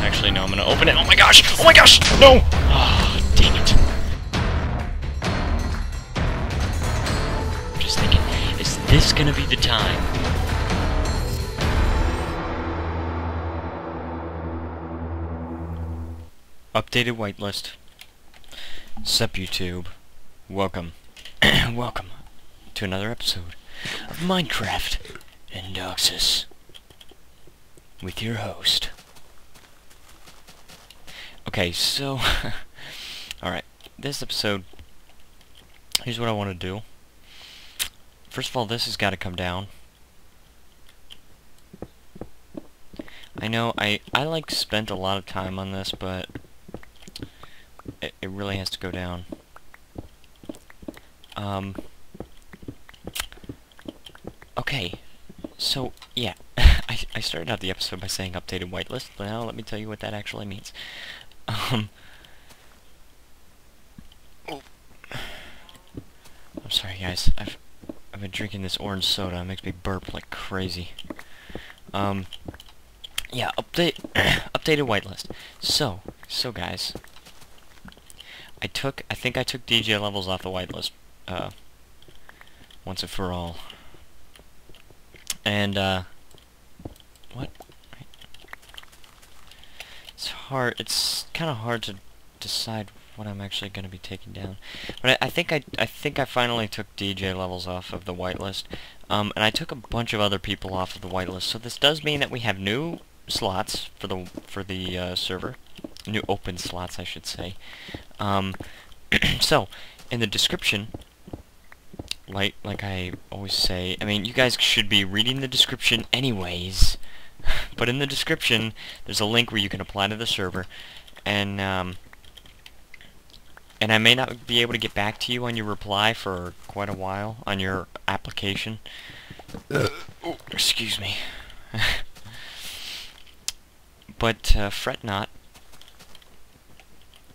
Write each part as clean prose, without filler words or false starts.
Actually, no, I'm gonna open it. Oh my gosh! Oh my gosh! No! Oh, dang it. I'm just thinking, is this gonna be the time? Updated whitelist. Sup, YouTube. Welcome. Welcome to another episode of Minecraft Endoxas with your host. Okay, so alright, this episode, here's what I want to do. First of all, this has got to come down. I know I like spent a lot of time on this, but it really has to go down. Okay, so yeah, I started out the episode by saying updated whitelist, but now let me tell you what that actually means. Oh. I'm sorry, guys. I've been drinking this orange soda. It makes me burp like crazy. Yeah, updated whitelist. So guys, I think I took DJ levels off the whitelist once and for all. And what? It's kind of hard to decide what I'm actually going to be taking down. But I think I finally took DJ levels off of the whitelist. And I took a bunch of other people off of the whitelist. So this does mean that we have new slots for the server. New open slots, I should say. So in the description, like I always say, I mean, you guys should be reading the description anyways. But in the description, there's a link where you can apply to the server, and I may not be able to get back to you on your reply for quite a while on your application. Oh, excuse me. But fret not.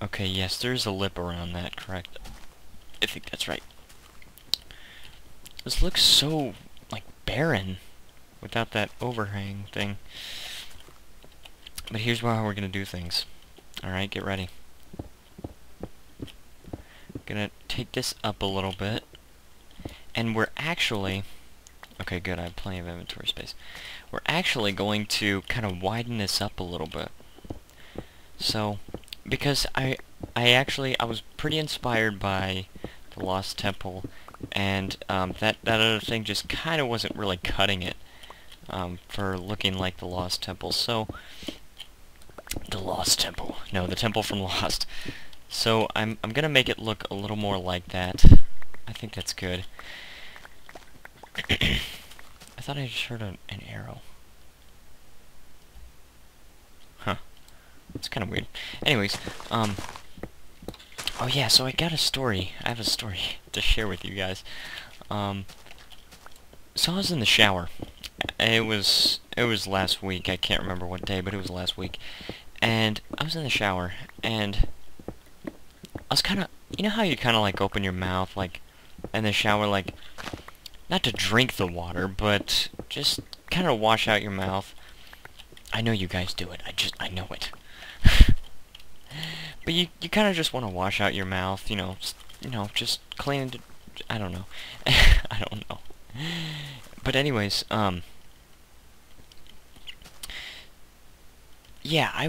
Okay, yes, there's a lip around that, correct? I think that's right. This looks so, like, barren without that overhang thing. But here's how we're gonna do things. Alright, get ready. Gonna take this up a little bit. And we're actually... Okay, good, I have plenty of inventory space. We're actually going to kind of widen this up a little bit. So, because I was pretty inspired by the Lost Temple, and that other thing just kind of wasn't really cutting it for looking like the Lost Temple. So, the Lost Temple. No, the Temple from Lost. So I'm gonna make it look a little more like that. I think that's good. I thought I just heard an arrow. Huh. It's kind of weird. Anyways, oh yeah, so I got a story. I have a story to share with you guys. So I was in the shower. It was last week. I can't remember what day, but it was last week. And I was in the shower, and I was kind of, you know how you kind of like open your mouth, like, in the shower, like, not to drink the water, but just kind of wash out your mouth. I know you guys do it. I know it. But you kind of just want to wash out your mouth, you know, just clean it. I don't know. I don't know. But anyways, yeah, I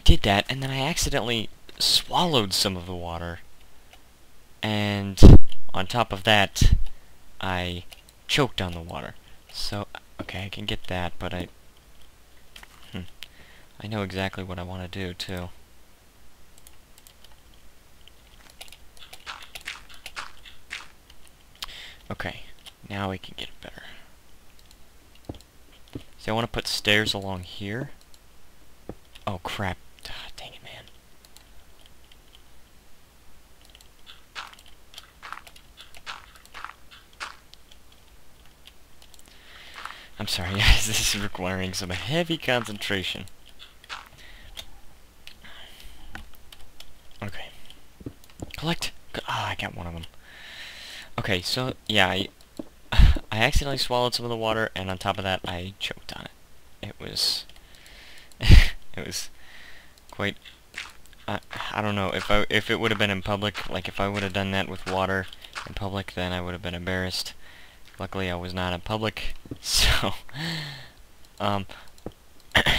did that, and then I accidentally swallowed some of the water, and on top of that, I choked on the water. So, okay, I can get that, but I know exactly what I want to do, too. Okay, now we can get it better. See, I want to put stairs along here. Oh, crap. Ah, dang it, man. I'm sorry, guys. This is requiring some heavy concentration. Okay. Collect! Ah, I got one of them. Okay, so, yeah, I accidentally swallowed some of the water, and on top of that, I choked on it. It was... It was quite... I don't know, if it would have been in public, like if I would have done that with water in public, then I would have been embarrassed. Luckily, I was not in public, so...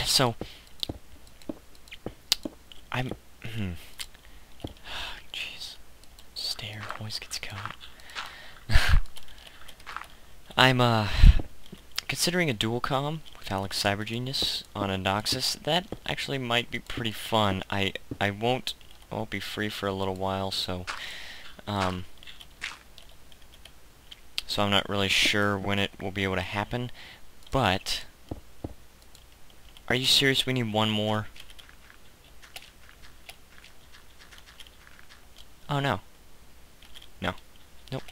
so... I'm... Jeez. Stair always gets caught. I'm, considering a dual comm with Alex Cybergenius on Endoxas. That actually might be pretty fun. I won't be free for a little while, so so I'm not really sure when it will be able to happen. But are you serious? We need one more. Oh no. No. Nope.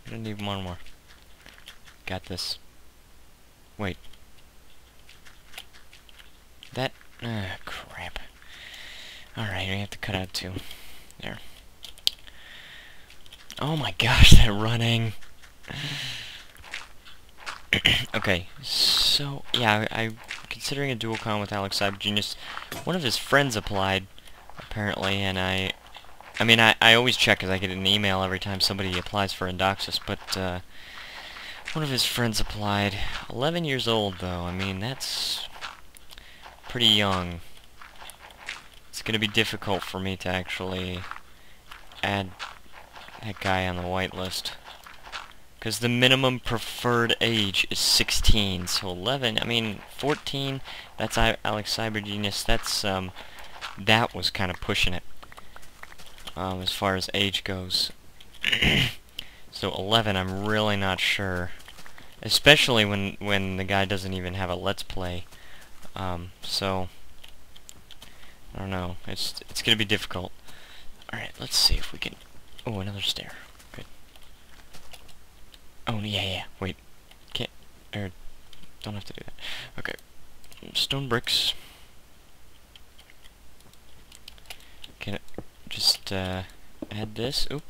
We don't need one more. Got this. Wait. That... crap. Alright, I have to cut out 2. There. Oh my gosh, that running! Okay, so... yeah, I'm considering a dual con with Alex Cybergenius. One of his friends applied, apparently, and I mean, I always check, because I get an email every time somebody applies for Endoxas, but, one of his friends applied. 11 years old, though. I mean, that's pretty young. It's going to be difficult for me to actually add that guy on the whitelist. Because the minimum preferred age is 16, so 11, I mean, 14, that's Alex Cybergenius, that's, that was kind of pushing it, as far as age goes. So 11, I'm really not sure. Especially when the guy doesn't even have a Let's Play. So I don't know. It's gonna be difficult. Alright, let's see if we can... Oh, another stair. Good. Oh, yeah. Wait. Can't... Or... Don't have to do that. Okay. Stone bricks. Can it... Just, add this. Oop.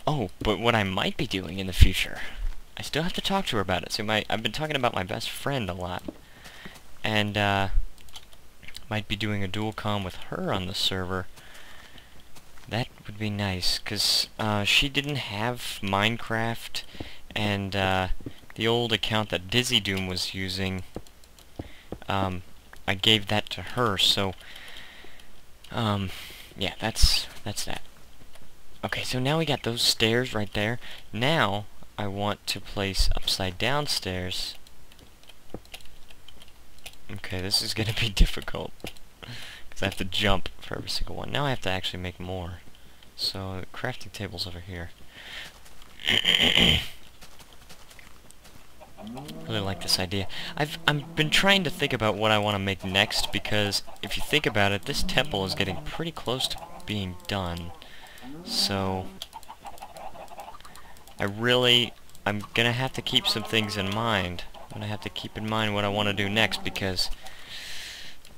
Oh, but what I might be doing in the future... I still have to talk to her about it. So I've been talking about my best friend a lot. And, might be doing a dual comm with her on the server. That would be nice, because she didn't have Minecraft, and the old account that Dizzy Doom was using, I gave that to her, so yeah, that's that. Okay, so now we got those stairs right there. Now I want to place upside down stairs. Okay, this is gonna be difficult, because I have to jump for every single one. Now I have to actually make more. So, the crafting table's over here. Really like this idea. I've been trying to think about what I want to make next, because if you think about it, this temple is getting pretty close to being done. So, I'm gonna have to keep some things in mind. I'm gonna have to keep in mind what I want to do next, because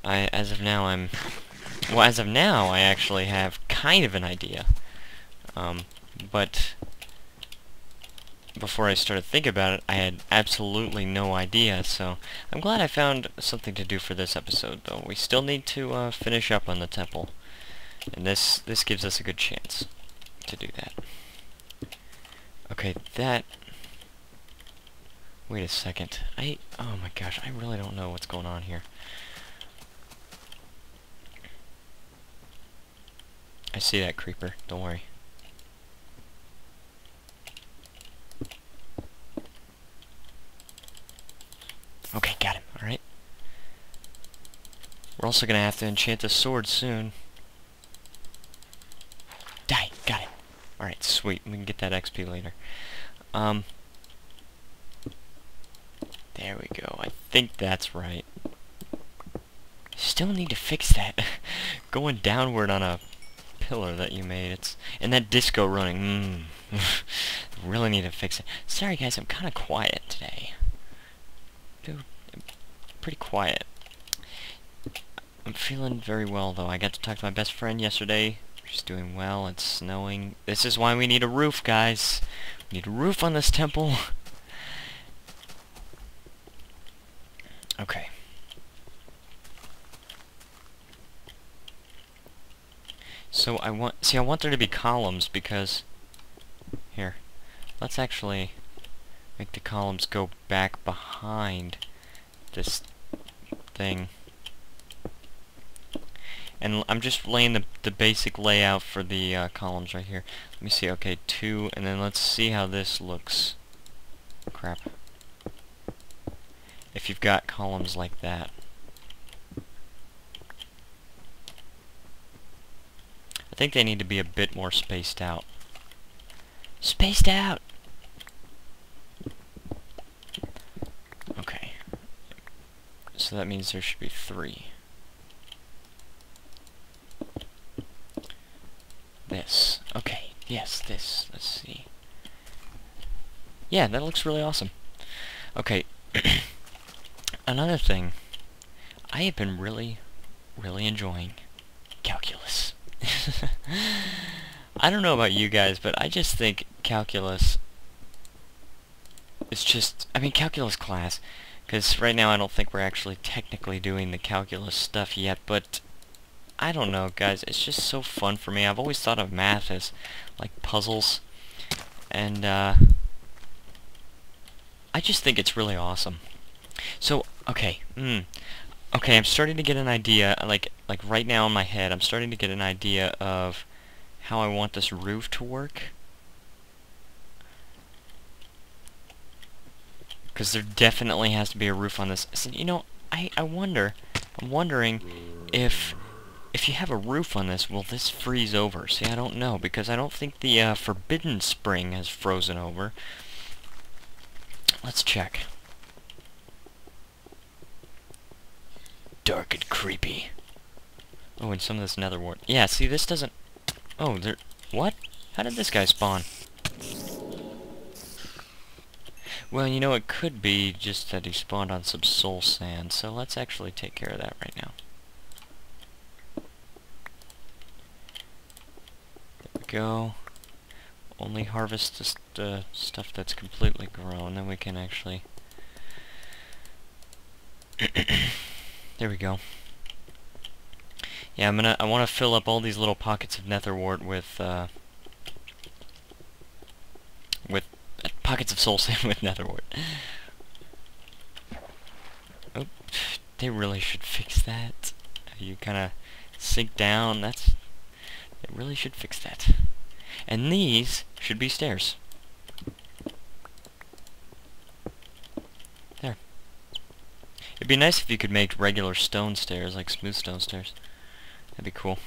as of now, I actually have kind of an idea. But before I started thinking about it, I had absolutely no idea, so I'm glad I found something to do for this episode, though. We still need to finish up on the temple, and this gives us a good chance to do that. Okay, that... Wait a second. Oh my gosh, I really don't know what's going on here. I see that creeper, don't worry. Okay, got him, alright. We're also gonna have to enchant a sword soon. Die, got it. Alright, sweet, we can get that XP later. There we go, I think that's right. Still need to fix that. Going downward on a pillar that you made, and that disco running, really need to fix it. Sorry guys, I'm kinda quiet today. Dude, I'm pretty quiet. I'm feeling very well, though. I got to talk to my best friend yesterday. She's doing well. It's snowing. This is why we need a roof, guys. We need a roof on this temple. Okay. So I want there to be columns because... Here. Let's actually make the columns go back behind this thing. And I'm just laying the basic layout for the columns right here. Let me see, okay, 2, and then let's see how this looks. Crap. If you've got columns like that. I think they need to be a bit more spaced out. Spaced out! Okay. So that means there should be 3. This. Okay. Yes, this. Let's see. Yeah, that looks really awesome. Okay. Another thing. I have been really enjoying calculus. I don't know about you guys, but I just think calculus is just... I mean, calculus class. Because right now I don't think we're actually technically doing the calculus stuff yet, but... I don't know, guys. It's just so fun for me. I've always thought of math as, like, puzzles. And, I just think it's really awesome. So, okay. Okay, I'm starting to get an idea, like right now in my head, I'm starting to get an idea of how I want this roof to work. Because there definitely has to be a roof on this. So, you know, I'm wondering if you have a roof on this, will this freeze over? See, I don't know, because I don't think the forbidden spring has frozen over. Let's check. Dark and creepy. Oh, and some of this nether wart. Yeah, see, this doesn't... Oh, there... What? How did this guy spawn? Well, you know, it could be just that he spawned on some soul sand, so let's actually take care of that right now. There we go. Only harvest this, stuff that's completely grown, then we can actually... There we go. Yeah, I want to fill up all these little pockets of nether wart with pockets of soul sand with nether wart. Oh, they really should fix that. You kind of sink down. They really should fix that. And these should be stairs. There. It'd be nice if you could make regular stone stairs, like smooth stone stairs. That'd be cool.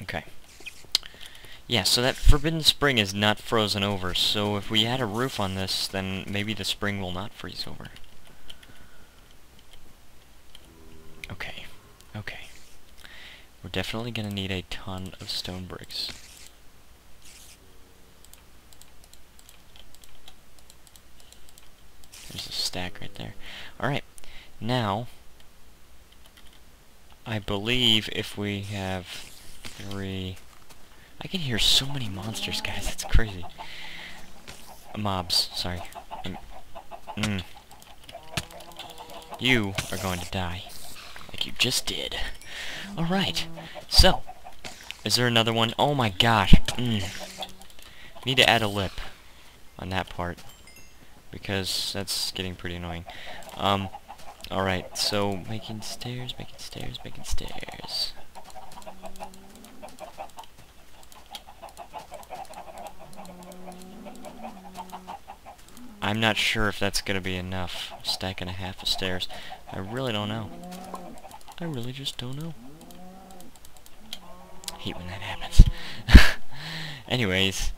Okay. Yeah, so that forbidden spring is not frozen over, so if we add a roof on this, then maybe the spring will not freeze over. Okay. Okay. We're definitely gonna need a ton of stone bricks. There's a stack right there. Alright, now, I believe if we have 3... I can hear so many monsters, guys, it's crazy. Mobs, sorry. You are going to die. Like you just did. Alright, so, is there another one? Oh my gosh. Need to add a lip on that part, because that's getting pretty annoying. Alright, so making stairs, making stairs, making stairs. I'm not sure if that's gonna be enough. A stack and a half of stairs. I really don't know. I really just don't know. Hate when that happens. Anyways,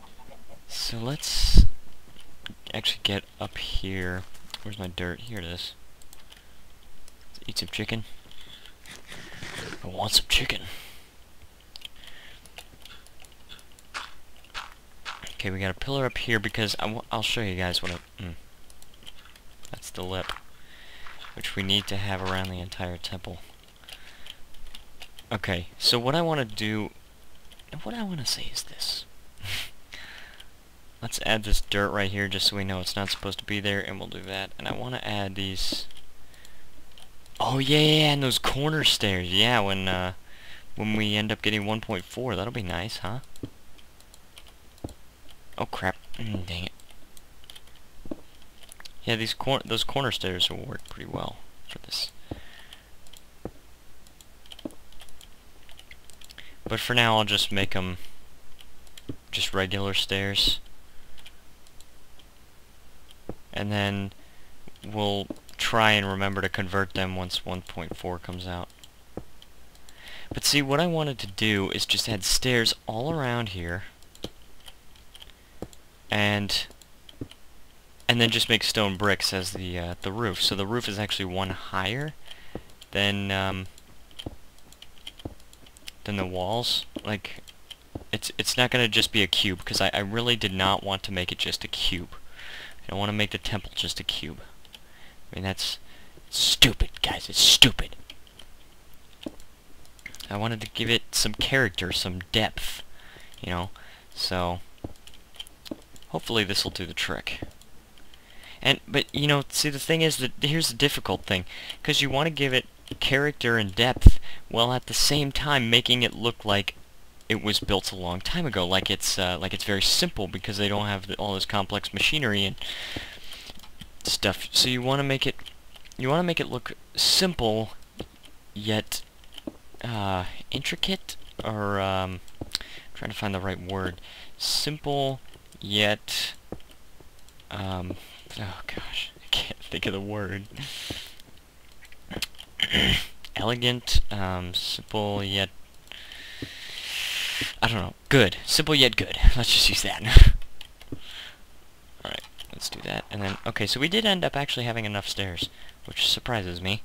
so let's actually get up here. Where's my dirt? Here it is. Let's eat some chicken. I want some chicken. Okay, we got a pillar up here because I'll show you guys what that's the lip, which we need to have around the entire temple. Okay, so what I want to do, what I want to say is this. Let's add this dirt right here just so we know it's not supposed to be there, and we'll do that. And I want to add these... Oh yeah, and those corner stairs. Yeah, when when we end up getting 1.4. That'll be nice, huh? Oh crap! Dang it. Yeah, those corner stairs will work pretty well for this. But for now, I'll just make them just regular stairs. And then we'll try and remember to convert them once 1.4 comes out. But see, what I wanted to do is just add stairs all around here. And then just make stone bricks as the roof. So the roof is actually one higher than the walls. Like, it's not gonna just be a cube, because I really did not want to make it just a cube. I don't want to make the temple just a cube. I mean, that's stupid, guys. It's stupid. I wanted to give it some character, some depth, you know. So hopefully this will do the trick. But you know, see, the thing is that here's the difficult thing, because you want to give it character and depth, while at the same time making it look like it was built a long time ago, like it's very simple, because they don't have all this complex machinery and stuff. So you want to make it look simple yet intricate, or trying to find the right word. Simple yet oh gosh, I can't think of the word. Elegant, simple yet, I don't know, good. Simple yet good. Let's just use that. Alright, let's do that. And then, okay, so we did end up actually having enough stairs, which surprises me.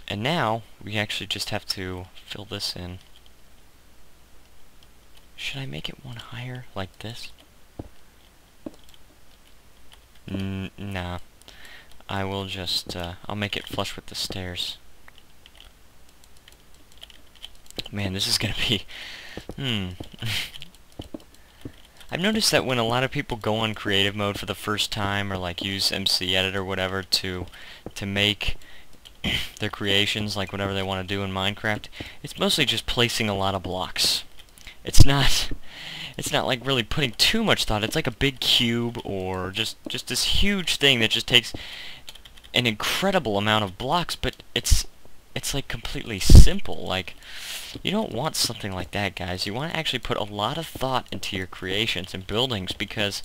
And now, we actually just have to fill this in. Should I make it one higher, like this? Nah. I will just, I'll make it flush with the stairs. Man, this is gonna be... I've noticed that when a lot of people go on creative mode for the first time, or like use MC Edit or whatever to make their creations, like whatever they want to do in Minecraft, it's mostly just placing a lot of blocks. It's not like really putting too much thought. It's like a big cube, or just this huge thing that just takes an incredible amount of blocks, but it's like completely simple. Like, you don't want something like that, guys. You want to actually put a lot of thought into your creations and buildings, because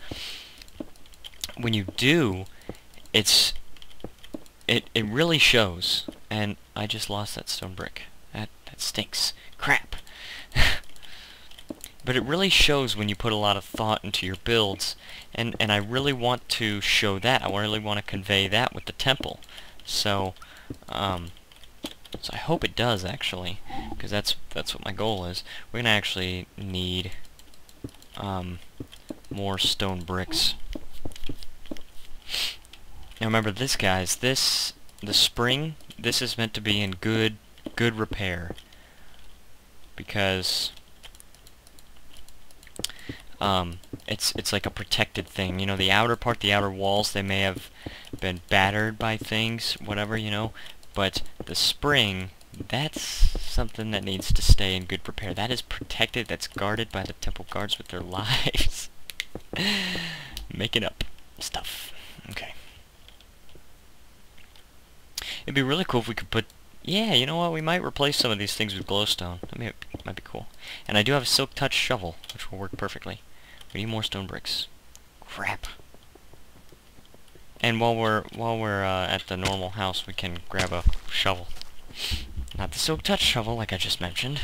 when you do, it really shows. And I just lost that stone brick. That stinks. Crap. But it really shows when you put a lot of thought into your builds, and I really want to show that. I really want to convey that with the temple. So I hope it does, actually, because that's what my goal is. We're gonna actually need more stone bricks. Now remember this, guys. The spring. This is meant to be in good repair, because it's like a protected thing. You know, the outer part, the outer walls, they may have been battered by things, whatever, you know. But the spring, that's something that needs to stay in good repair. That is protected, that's guarded by the temple guards with their lives. Making up stuff. Okay. It'd be really cool if we could put... Yeah, you know what? We might replace some of these things with glowstone. That might be cool. And I do have a silk touch shovel, which will work perfectly. We need more stone bricks. Crap. And while we're at the normal house, we can grab a shovel. Not the silk touch shovel, like I just mentioned.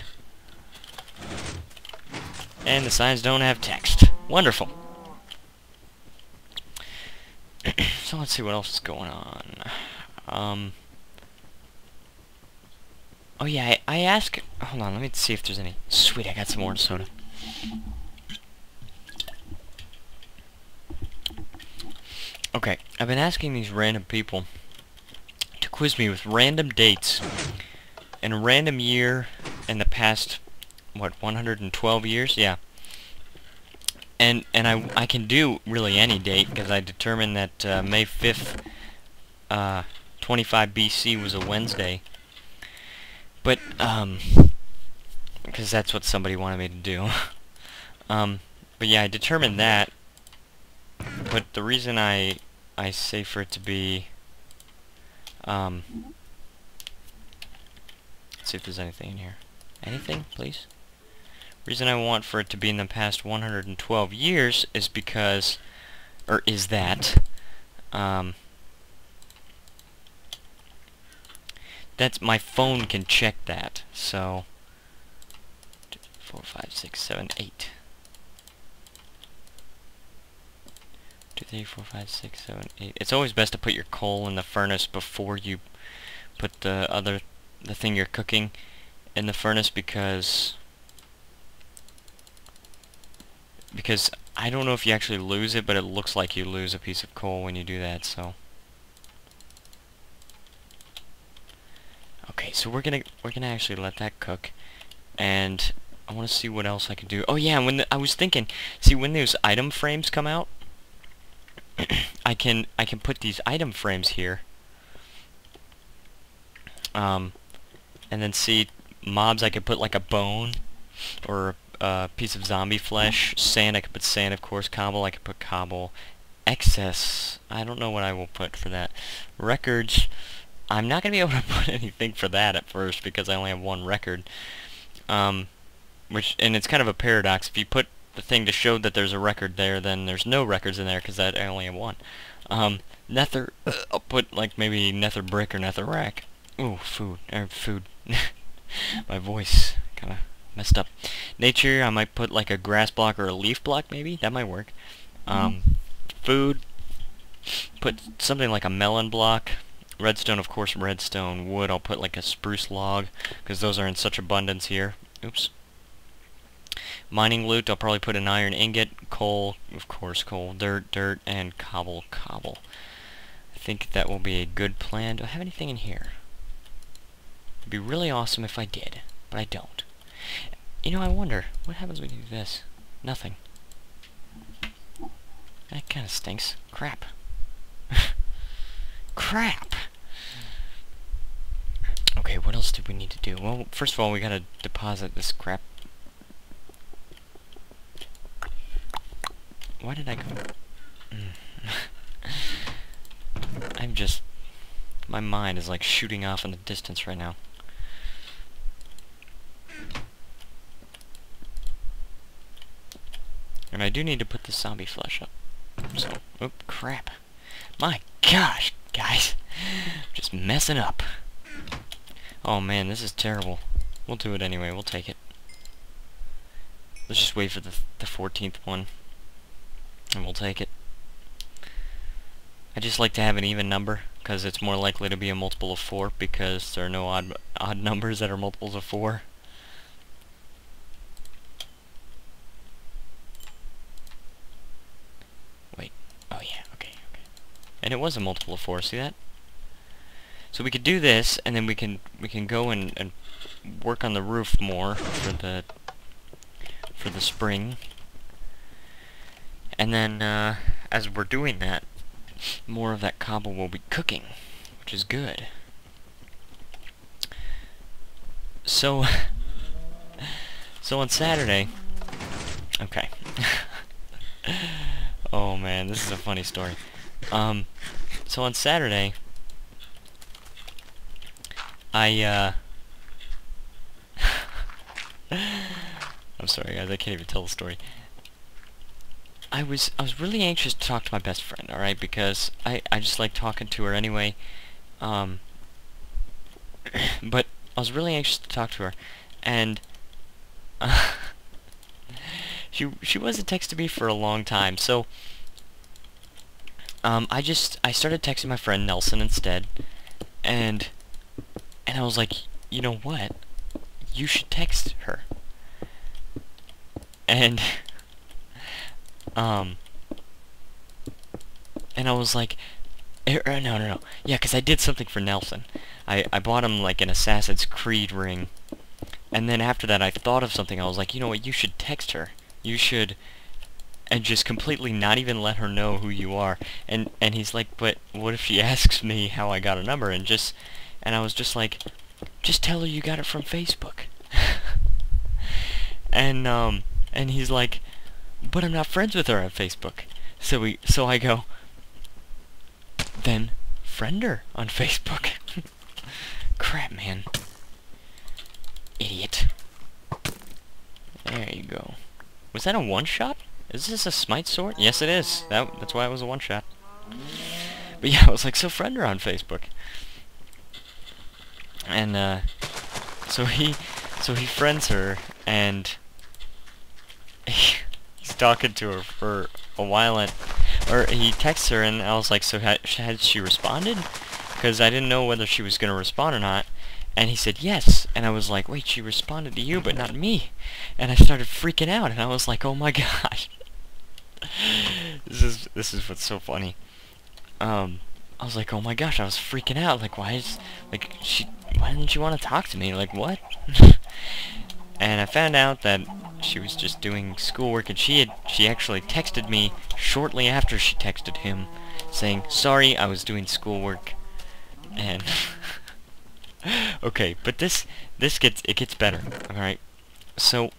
And the signs don't have text. Wonderful. So let's see what else is going on. Oh yeah, I asked... Hold on, let me see if there's any... Sweet, I got some orange soda. Okay, I've been asking these random people to quiz me with random dates in a random year in the past, what, 112 years? Yeah. And I can do really any date, because I determined that May 5th, 25 BC was a Wednesday. But because that's what somebody wanted me to do. But yeah, I determined that. But the reason I say for it to be, let's see if there's anything in here. Anything, please? Reason I want for it to be in the past 112 years is because, or is that, that's, my phone can check that. So 2, 4, 5, 6, 7, 8. 2, 3, 4, 5, 6, 7, 8. It's always best to put your coal in the furnace before you put the thing you're cooking in the furnace, because I don't know if you actually lose it, but it looks like you lose a piece of coal when you do that. So okay, so we're gonna actually let that cook, and I want to see what else I can do. Oh yeah, I was thinking, see, when those item frames come out, I can put these item frames here, and then see mobs. I could put like a bone or a piece of zombie flesh. Sand, I could put sand, of course. Cobble, I could put cobble. Excess, I don't know what I will put for that. Records, I'm not gonna be able to put anything for that at first because I only have one record. And it's kind of a paradox. If you put the thing to show that there's a record there, then there's no records in there because I only have one. Nether, I'll put like maybe nether brick or nether rack. Ooh, food. My voice kind of messed up. Nature, I might put like a grass block or a leaf block, maybe. That might work. Food, put something like a melon block. Redstone, of course, redstone. Wood, I'll put like a spruce log, because those are in such abundance here. Oops. Mining loot, I'll probably put an iron ingot. Coal, of course, coal. Dirt, and cobble. I think that will be a good plan. Do I have anything in here? It'd be really awesome if I did, but I don't. You know, I wonder, what happens when you do this? Nothing. That kind of stinks. Crap. Crap! Okay, what else do we need to do? Well, first of all, we gotta deposit this crap. Why did I go? I'm just... my mind is like shooting off in the distance right now. And I do need to put the zombie flesh up. So, oh crap. My gosh, guys. Just messing up. Oh man, this is terrible. We'll do it anyway, we'll take it. Let's just wait for the 14th one. And we'll take it. I just like to have an even number, because it's more likely to be a multiple of 4, because there are no odd numbers that are multiples of 4. Wait. Oh yeah, okay. And it was a multiple of 4, see that? So we could do this, and then we can go and work on the roof more for the spring. And then as we're doing that, more of that cobble will be cooking, which is good. So on Saturday, okay. Oh man, this is a funny story. So on Saturday, I'm sorry guys, I can't even tell the story. I was really anxious to talk to my best friend, alright, because I just like talking to her anyway. But I was really anxious to talk to her, and she wasn't texting me for a long time, so I started texting my friend Nelson instead, and I was like, you know what? You should text her. And and I was like, no. Yeah, because I did something for Nelson. I bought him like an Assassin's Creed ring. And then after that I thought of something. I was like, you know what, you should text her. You should... and just completely not even let her know who you are. And he's like, but what if she asks me how I got a number? And I was just like, just tell her you got it from Facebook. and he's like, but I'm not friends with her on Facebook. So I go, then friend her on Facebook. Crap, man. Idiot. There you go. Was that a one-shot? Is this a smite sword? Yes, it is. That's why it was a one-shot. But yeah, I was like, so friend her on Facebook. And, so he friends her, and he's talking to her for a while, or he texts her, and I was like, so had she responded? Because I didn't know whether she was going to respond or not. And he said yes, and I was like, wait, she responded to you, but not me. And I started freaking out, and I was like, oh my gosh. This is what's so funny. I was like, oh my gosh, I was freaking out. Like, why didn't she want to talk to me? Like, what? And I found out that she was just doing schoolwork, and she actually texted me shortly after she texted him, saying, sorry, I was doing schoolwork. And okay, but this gets better. All right, so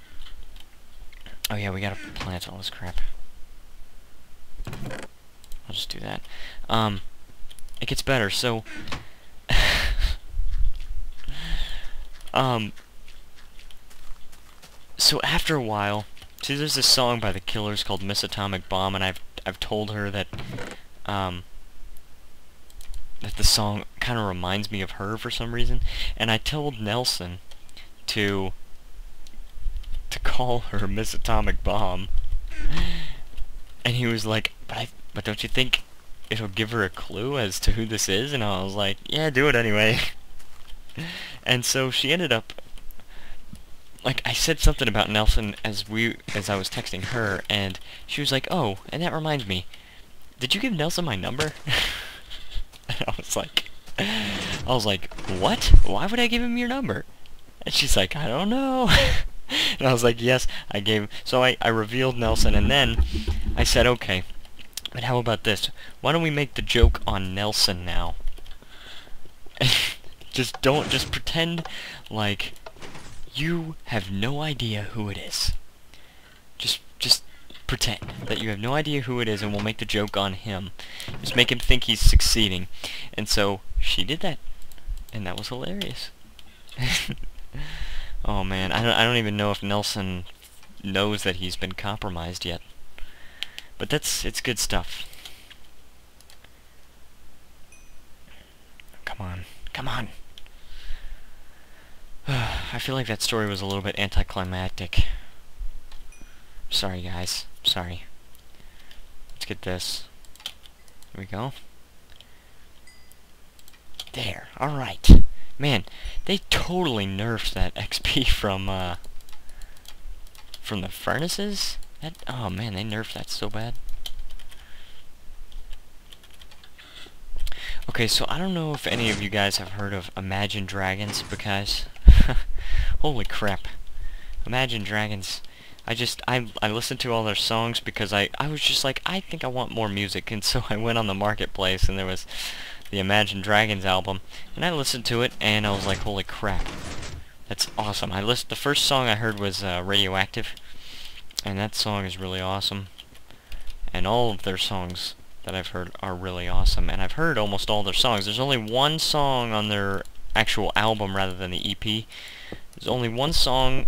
oh yeah, we gotta plant all this crap. I'll just do that. It gets better. So so after a while, see, there's this song by the Killers called Miss Atomic Bomb, and I've told her that that the song kind of reminds me of her for some reason, and I told Nelson to call her Miss Atomic Bomb, and he was like, but don't you think it'll give her a clue as to who this is? And I was like, yeah, do it anyway. And so she ended up, like, I said something about Nelson as I was texting her, and she was like, oh, and that reminds me, did you give Nelson my number? And I was like, what? Why would I give him your number? And she's like, I don't know. And I was like, yes, I gave. So I revealed Nelson, and then I said, okay, but how about this? Why don't we make the joke on Nelson now? Just pretend like you have no idea who it is. Just pretend that you have no idea who it is, and we'll make the joke on him. Just make him think he's succeeding. And so she did that, and that was hilarious. Oh man, I don't even know if Nelson knows that he's been compromised yet. But it's good stuff. Come on, come on. I feel like that story was a little bit anticlimactic. Sorry, guys. Sorry. Let's get this. Here we go. There. Alright. Man, they totally nerfed that XP from the furnaces. Oh man, they nerfed that so bad. Okay, so I don't know if any of you guys have heard of Imagine Dragons, because holy crap. Imagine Dragons. I listened to all their songs because I was just like, I think I want more music, and so I went on the marketplace and there was the Imagine Dragons album, and I listened to it and I was like, holy crap. That's awesome. The first song I heard was Radioactive, and that song is really awesome. And all of their songs that I've heard are really awesome, and I've heard almost all their songs. There's only one song on their actual album rather than the EP. There's only one song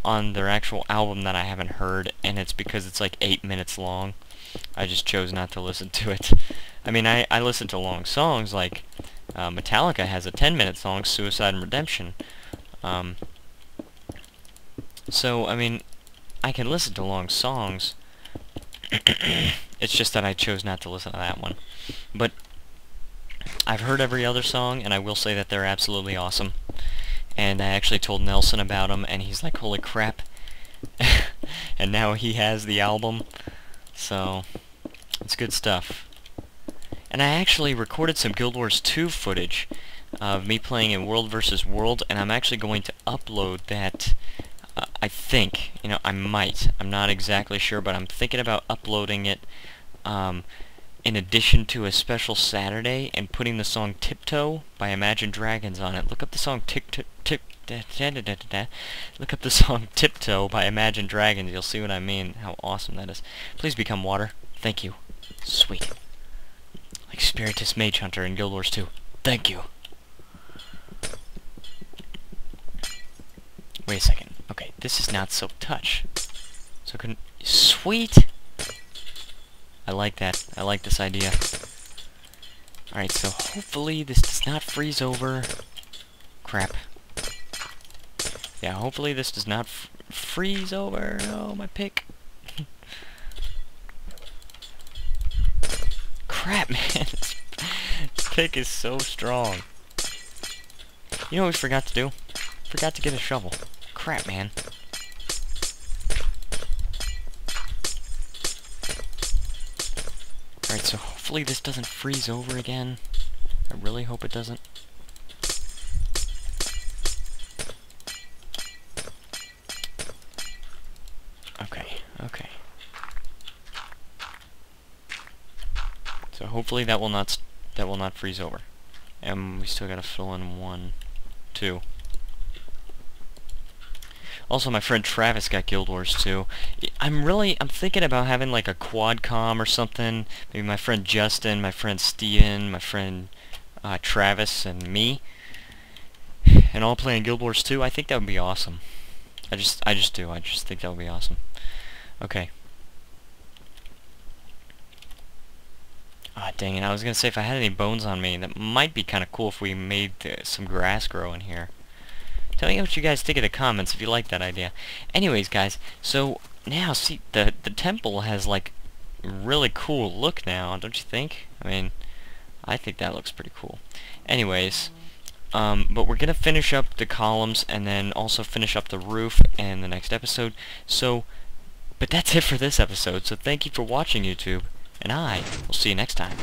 on their actual album that I haven't heard, and it's because it's like 8 minutes long. I just chose not to listen to it. I mean, I listen to long songs, like Metallica has a 10-minute song, Suicide and Redemption. So, I mean, I can listen to long songs. It's just that I chose not to listen to that one. But I've heard every other song, and I will say that they're absolutely awesome. And I actually told Nelson about them, and he's like, holy crap. And now he has the album. So, it's good stuff. And I actually recorded some Guild Wars 2 footage of me playing in World vs. World, and I'm actually going to upload that, I think. You know, I might. I'm not exactly sure, but I'm thinking about uploading it in addition to a special Saturday and putting the song Tiptoe by Imagine Dragons on it. Look up the song Look up the song Tiptoe by Imagine Dragons. You'll see what I mean, how awesome that is. Please become water. Thank you. Sweet. Like Spiritus Mage Hunter in Guild Wars 2. Thank you. Wait a second. Okay, this is not Silk Touch. So sweet! I like that. I like this idea. Alright, so hopefully this does not freeze over. Crap. Yeah, hopefully this does not freeze over. Oh, my pick. Crap, man. This pick is so strong. You know what we forgot to do? Forgot to get a shovel. Crap, man. Alright, so hopefully this doesn't freeze over again. I really hope it doesn't. Okay, okay. So hopefully that will not freeze over. And we still gotta fill in 1, 2. Also, my friend Travis got Guild Wars 2. I'm thinking about having like a quad-com or something. Maybe my friend Justin, my friend Steven, my friend Travis, and me. And all playing Guild Wars 2. I think that would be awesome. I just do. I just think that would be awesome. Okay. Ah, dang it. I was gonna say if I had any bones on me, that might be kind of cool if we made some grass grow in here. Tell me what you guys think in the comments if you like that idea. Anyways, guys, so now, see, the temple has, like, really cool look now, don't you think? I mean, I think that looks pretty cool. Anyways, but we're gonna finish up the columns and then also finish up the roof in the next episode. So, but that's it for this episode, so thank you for watching, YouTube, and I will see you next time.